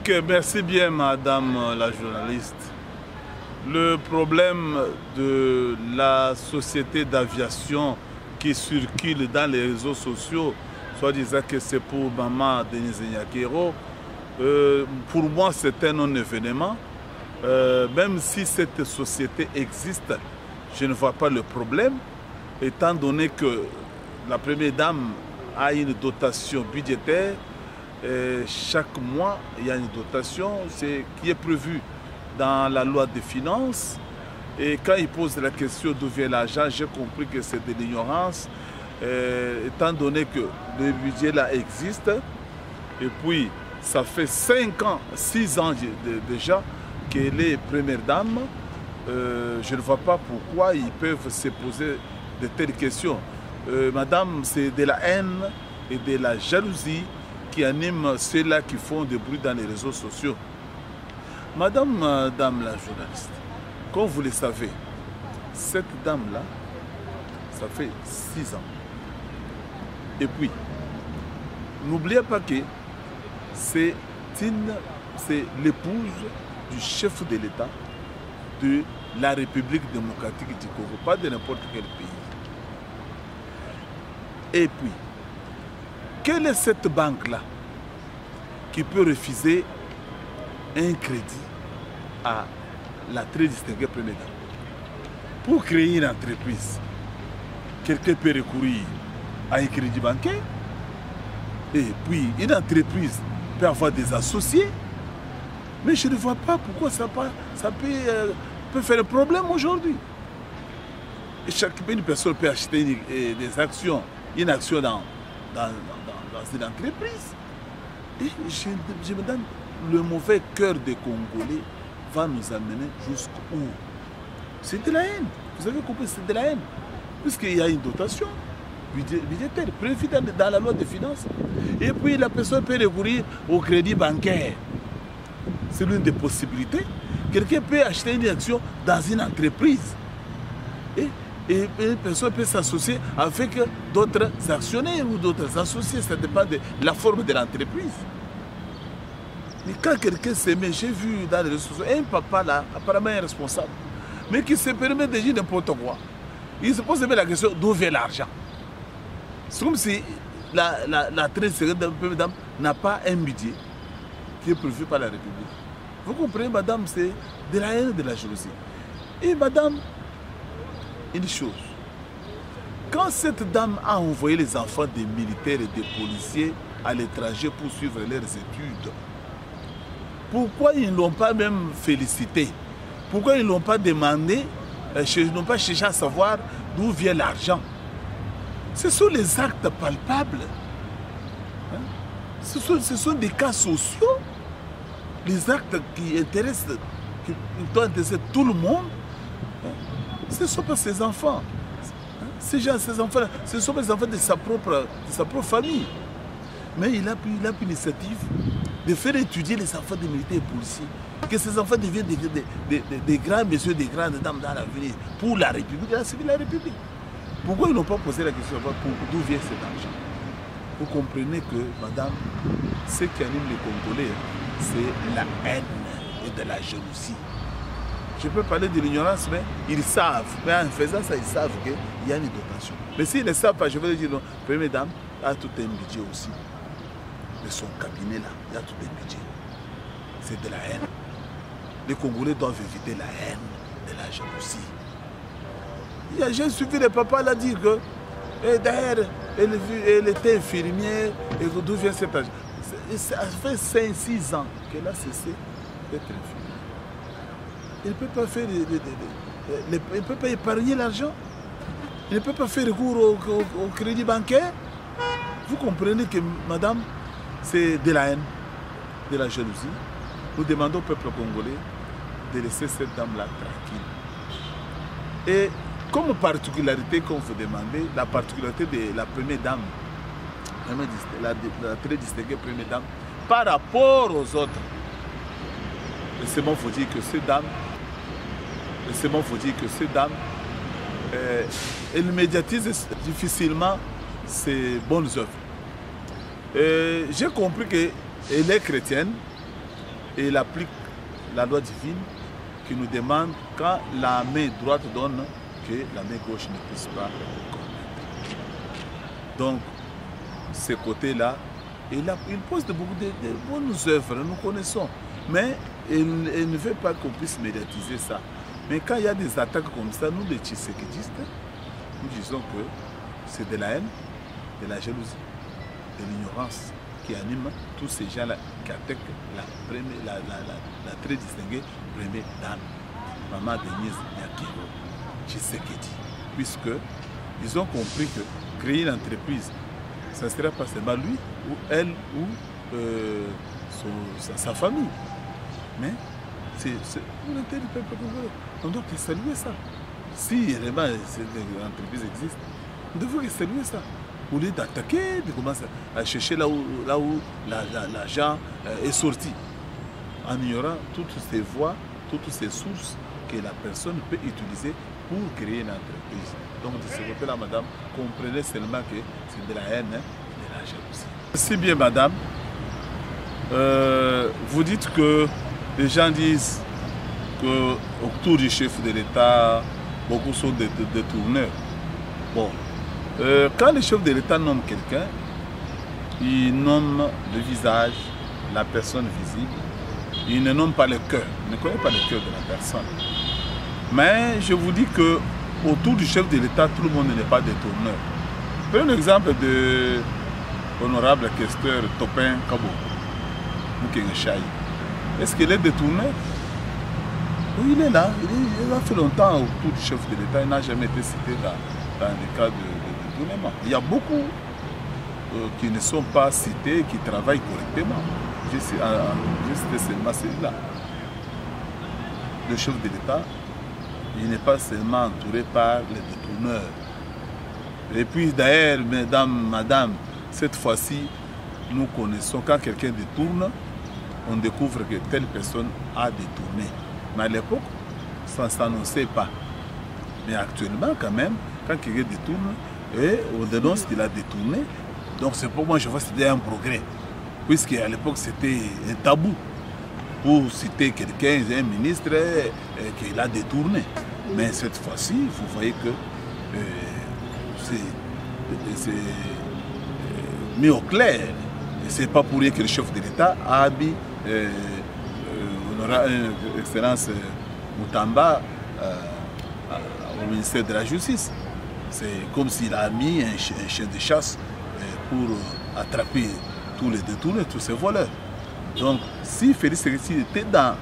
Ok, merci bien madame la journaliste. Le problème de la société d'aviation qui circule dans les réseaux sociaux, soit disant que c'est pour maman Denise Nyakero, pour moi c'est un non-événement. Même si cette société existe, je ne vois pas le problème, étant donné que la première dame a une dotation budgétaire. Chaque mois, il y a une dotation qui est prévue dans la loi des finances. Et quand il pose la question d'où vient l'argent, j'ai compris que c'est de l'ignorance, étant donné que le budget là existe. Et puis, ça fait 5 ans, 6 ans déjà qu'elle est première dame. Je ne vois pas pourquoi ils peuvent se poser de telles questions. Madame, c'est de la haine et de la jalousie qui anime ceux-là qui font des bruits dans les réseaux sociaux. Madame la journaliste, comme vous le savez, cette dame-là, ça fait 6 ans. Et puis, n'oubliez pas que c'est l'épouse du chef de l'État de la République démocratique du Congo, pas de n'importe quel pays. Et puis, quelle est cette banque-là qui peut refuser un crédit à la très distinguée première dame? Pour créer une entreprise, quelqu'un peut recourir à un crédit bancaire. Et puis, une entreprise peut avoir des associés. Mais je ne vois pas pourquoi ça peut faire un problème aujourd'hui. Une personne peut acheter des actions, une action dans une entreprise. Et je me donne le mauvais cœur des Congolais va nous amener jusqu'où? C'est de la haine. Vous avez compris, c'est de la haine. Puisqu'il y a une dotation budgétaire prévue dans la loi des finances. Et puis la personne peut recourir au crédit bancaire. C'est l'une des possibilités. Quelqu'un peut acheter une action dans une entreprise. Et une personne peut s'associer avec d'autres actionnaires ou d'autres associés. Ça dépend de la forme de l'entreprise. Mais quand quelqu'un se met, j'ai vu dans les réseaux sociaux, un papa là, apparemment irresponsable, mais qui se permet de dire n'importe quoi. Il se pose la question d'où vient l'argent. C'est comme si la très seconde dame n'a pas un budget qui est prévu par la République. Vous comprenez, madame, c'est de la haine et de la jalousie. Et madame, une chose, quand cette dame a envoyé les enfants des militaires et des policiers à l'étranger pour suivre leurs études, pourquoi ils ne l'ont pas même félicité? Pourquoi ils ne l'ont pas demandé, ils n'ont pas cherché à savoir d'où vient l'argent? Ce sont les actes palpables. Ce sont des cas sociaux. Les actes qui intéressent, qui doivent intéresser tout le monde. Ce ne sont pas ses enfants. Ces enfants, ce ne sont pas les enfants de sa propre famille. Mais il a pris l'initiative de faire étudier les enfants des militaires et policiers. Que ces enfants deviennent des grands messieurs, des grandes dames dans l'avenir pour la République, la civile de la République. Pourquoi ils n'ont pas posé la question d'où vient cet argent? Vous comprenez que, madame, ce qui anime les Congolais, c'est la haine et de la jalousie. Je peux parler de l'ignorance, mais ils savent. Mais en faisant ça, ils savent qu'il y a une dotation. Mais s'ils ne savent pas, je vais dire, non, première dame a tout un budget aussi. De son cabinet là, il y a tout un budget. C'est de la haine. Les Congolais doivent éviter la haine, de la jalousie. J'ai suivi le papa là dire que d'ailleurs, elle était infirmière, et d'où vient cet argent? Ça fait 5-6 ans qu'elle a cessé d'être infirmière. Elle ne peut pas faire, elle ne peut pas épargner l'argent. Elle ne peut pas faire recours au crédit bancaire. Vous comprenez que, madame, c'est de la haine, de la jalousie. Nous demandons au peuple congolais de laisser cette dame-là tranquille. Et comme particularité, comme vous demandez, la particularité de la première dame, la très distinguée première dame, par rapport aux autres, c'est bon, il faut dire que ces dames, elle médiatise difficilement ses bonnes œuvres. J'ai compris qu'elle est chrétienne et il applique la loi divine qui nous demande quand la main droite donne, que la main gauche ne puisse pas commettre. Donc, ce côté-là, il pose beaucoup de bonnes œuvres, nous connaissons. Mais il ne veut pas qu'on puisse médiatiser ça. Mais quand il y a des attaques comme ça, nous les Tshisekidistes, nous disons que c'est de la haine, de la jalousie, de l'ignorance qui anime tous ces gens-là qui attaquent la très distinguée première dame, Maman Denise Nyakiro Tshisekedi. Puisqu'ils ont compris que créer une entreprise, ça ne sera pas seulement lui, ou elle, ou sa famille. Mais c'est l'intérêt du peuple congolais. On doit saluer ça. Si réellement cette entreprise existe, nous devons saluer ça. Au lieu d'attaquer, de commencer à chercher là où l'argent est sorti. En ignorant toutes ces voies, toutes ces sources que la personne peut utiliser pour créer une entreprise. Donc de ce côté-là, madame, comprenez seulement que c'est de la haine et de la jalousie. C'est bien, madame. Vous dites que les gens disent qu'autour du chef de l'État, beaucoup sont des tourneurs. Bon, quand le chef de l'État nomme quelqu'un, il nomme le visage, la personne visible. Il ne nomme pas le cœur, il ne connaît pas le cœur de la personne. Mais je vous dis que autour du chef de l'État, tout le monde n'est pas des tourneurs. Prenons l'exemple de l'honorable questeur Topin Kabo, Moukenga Chaï. Est-ce qu'il est détourneur? Oui, il est là. Il a fait longtemps autour du chef de l'État. Il n'a jamais été cité dans les cas de détournement. Il y a beaucoup qui ne sont pas cités, qui travaillent correctement. J'ai cité seulement celui-là. Le chef de l'État, il n'est pas seulement entouré par les détourneurs. Et puis d'ailleurs, madame, cette fois-ci, nous connaissons quand quelqu'un détourne, on découvre que telle personne a détourné. Mais à l'époque, ça ne s'annonçait pas. Mais actuellement, quand même, quand quelqu'un détourne, et on dénonce qu'il a détourné, donc c'est pour moi, je vois que c'était un progrès. Puisqu'à l'époque, c'était un tabou pour citer quelqu'un, un ministre, qu'il a détourné. Mais cette fois-ci, vous voyez que c'est mis au clair. Et ce n'est pas pour rien que le chef de l'État a habillé Excellence Moutamba au ministère de la Justice. C'est comme s'il a mis un chien de chasse pour attraper tous les détournés, tous ces voleurs. Donc, si Félix Tshisekedi était dans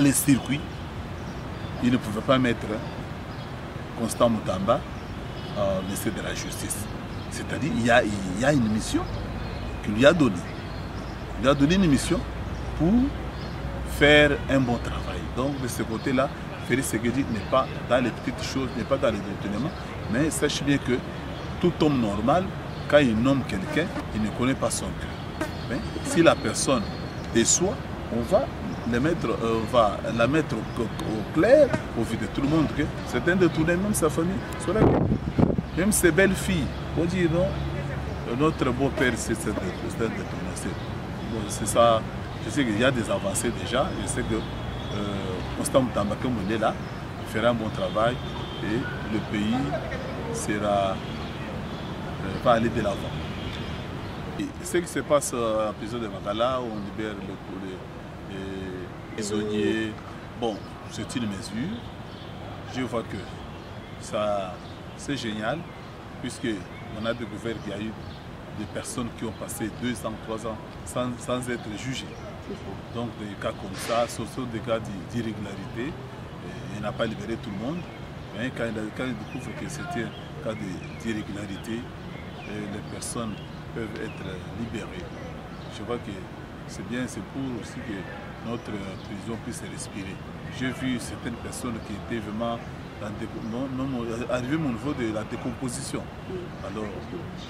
les circuits, il ne pouvait pas mettre Constant Moutamba au ministère de la Justice. C'est-à-dire qu'il y a une mission qu'il lui a donnée. Il lui a donné une mission pour faire un bon travail. Donc, de ce côté-là, Félix Tshisekedi n'est pas dans les petites choses, n'est pas dans les détournements, mais sachez bien que tout homme normal, quand il nomme quelqu'un, il ne connaît pas son cœur. Mais si la personne déçoit, on va la mettre au clair, au vu de tout le monde, que c'est un détourné, même sa famille, même ses belles filles. On dit non, notre beau-père, c'est un détourné. Bon, c'est ça. Je sais qu'il y a des avancées déjà. Je sais que Constant Moutamba, comme on est là, il fera un bon travail et le pays va aller de l'avant. Ce qui se passe à prison de Makala, on libère les prisonniers. Bon, c'est une mesure. Je vois que ça, c'est génial, puisqu'on a découvert qu'il y a eu des personnes qui ont passé 2 ans, 3 ans sans être jugées. Donc des cas comme ça, ce sont des cas d'irrégularité. Il n'a pas libéré tout le monde. Mais quand il découvre que c'était un cas d'irrégularité, les personnes peuvent être libérées. Je vois que c'est bien, c'est pour aussi que notre prison puisse respirer. J'ai vu certaines personnes qui étaient vraiment arrivées au niveau de la décomposition. Alors,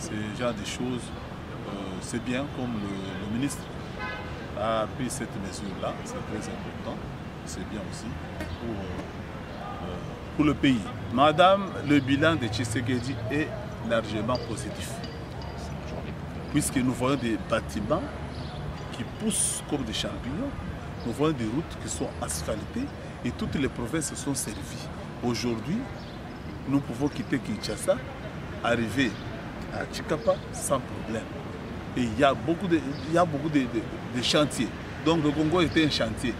ce genre de choses, c'est bien, comme le ministre a pris cette mesure-là, c'est très important, c'est bien aussi pour le pays. Madame, le bilan de Tshisekedi est largement positif, puisque nous voyons des bâtiments qui poussent comme des champignons. Nous voyons des routes qui sont asphaltées et toutes les provinces sont servies. Aujourd'hui, nous pouvons quitter Kinshasa, arriver à Chikapa sans problème. Et il y a beaucoup de chantiers. Donc le Congo était un chantier.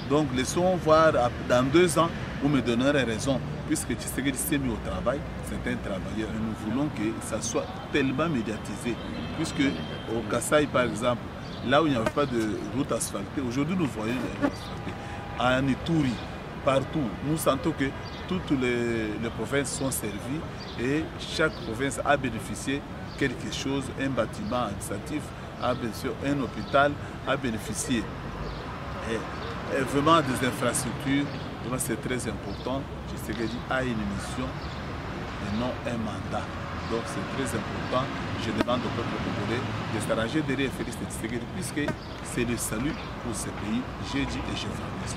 Donc laissons voir dans 2 ans, vous me donnerez raison. Puisque Tshisekedi s'est mis au travail, c'est un travailleur. Et nous voulons que ça soit tellement médiatisé. Puisque au Kasaï, par exemple, là où il n'y avait pas de route asphaltée, aujourd'hui nous voyons les routes asphaltées. À Nitouri, partout, nous sentons que toutes les provinces sont servies et chaque province a bénéficié de quelque chose, un bâtiment administratif, a bénéficié, un hôpital a bénéficié. Et vraiment des infrastructures, c'est très important. Tshisekedi a une mission et non un mandat. Donc c'est très important. Je demande au peuple congolais de s'arranger derrière Félix Tshisekedi puisque c'est le salut pour ce pays. J'ai dit et je vous remercie.